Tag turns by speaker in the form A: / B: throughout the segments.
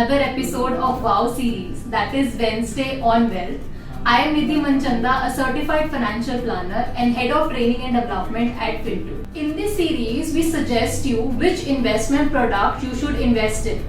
A: another episode of WOW series, that is Wednesday on Wealth. I am Nidhi Manchanda, a certified financial planner and head of training and development at Fintu. In this series, we suggest you which investment product you should invest in.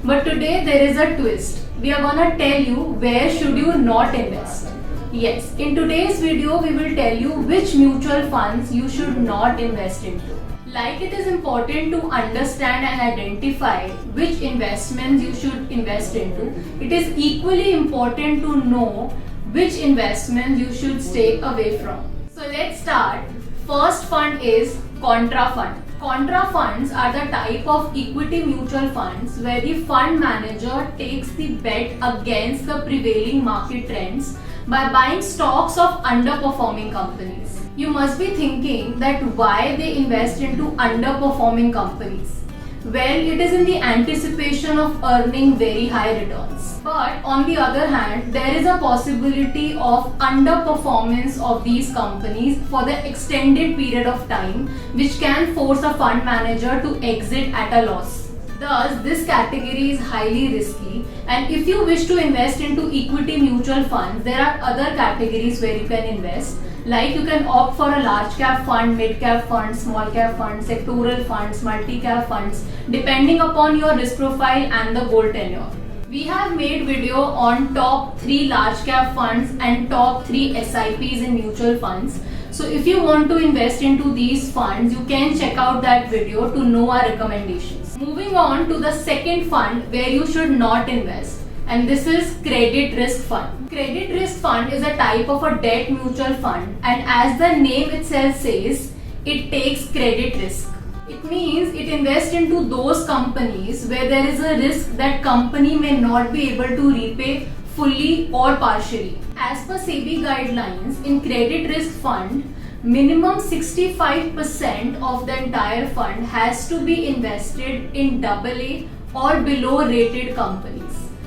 A: But today there is a twist. We are gonna tell you where should you not invest. Yes, in today's video we will tell you which mutual funds you should not invest into. Like it is important to understand and identify which investments you should invest into, it is equally important to know which investments you should stay away from. So let's start. First fund is contra fund. Contra funds are the type of equity mutual funds where the fund manager takes the bet against the prevailing market trends by buying stocks of underperforming companies. You must be thinking that why they invest into underperforming companies. Well, it is in the anticipation of earning very high returns. But on the other hand, there is a possibility of underperformance of these companies for the extended period of time, which can force a fund manager to exit at a loss. Thus, this category is highly risky, and if you wish to invest into equity mutual funds, there are other categories where you can invest. Like you can opt for a large cap fund, mid cap fund, small cap fund, sectoral funds, multi cap funds, depending upon your risk profile and the goal tenure. We have made video on top 3 large cap funds and top 3 SIPs in mutual funds. So if you want to invest into these funds, you can check out that video to know our recommendations. Moving on to the second fund where you should not invest, and this is credit risk fund. Credit risk fund is a type of a debt mutual fund, and as the name itself says, it takes credit risk. It means it invests into those companies where there is a risk that company may not be able to repay fully or partially. As per SEBI guidelines, in credit risk fund, minimum 65% of the entire fund has to be invested in AA or below rated companies.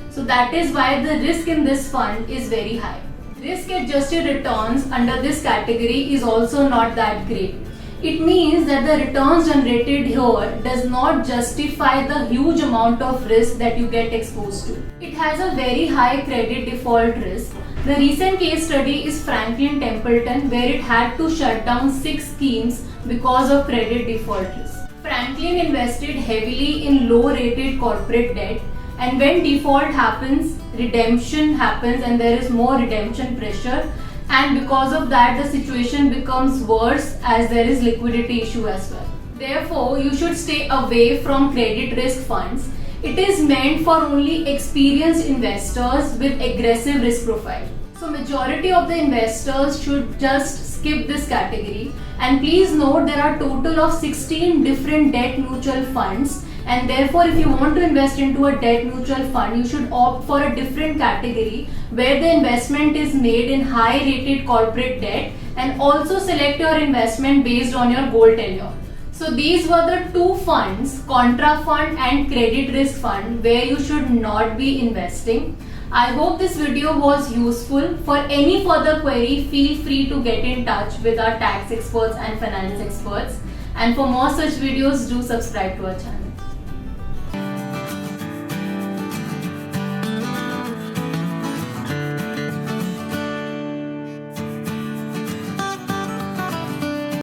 A: So that is why the risk in this fund is very high. Risk adjusted returns under this category is also not that great. It means that the returns generated here does not justify the huge amount of risk that you get exposed to. It has a very high credit default risk. The recent case study is Franklin Templeton, where it had to shut down 6 schemes because of credit default risk. Franklin invested heavily in low rated corporate debt, and when default happens, redemption happens and there is more redemption pressure, and because of that the situation becomes worse as there is liquidity issue as well. Therefore, you should stay away from credit risk funds. It is meant for only experienced investors with aggressive risk profile. So majority of the investors should just skip this category, and please note there are total of 16 different debt mutual funds, and therefore if you want to invest into a debt mutual fund, you should opt for a different category where the investment is made in high rated corporate debt, and also select your investment based on your goal tenure. So these were the 2 funds, contra fund and credit risk fund, where you should not be investing. I hope this video was useful. For any further query, feel free to get in touch with our tax experts and finance experts. And for more such videos, do subscribe to our channel.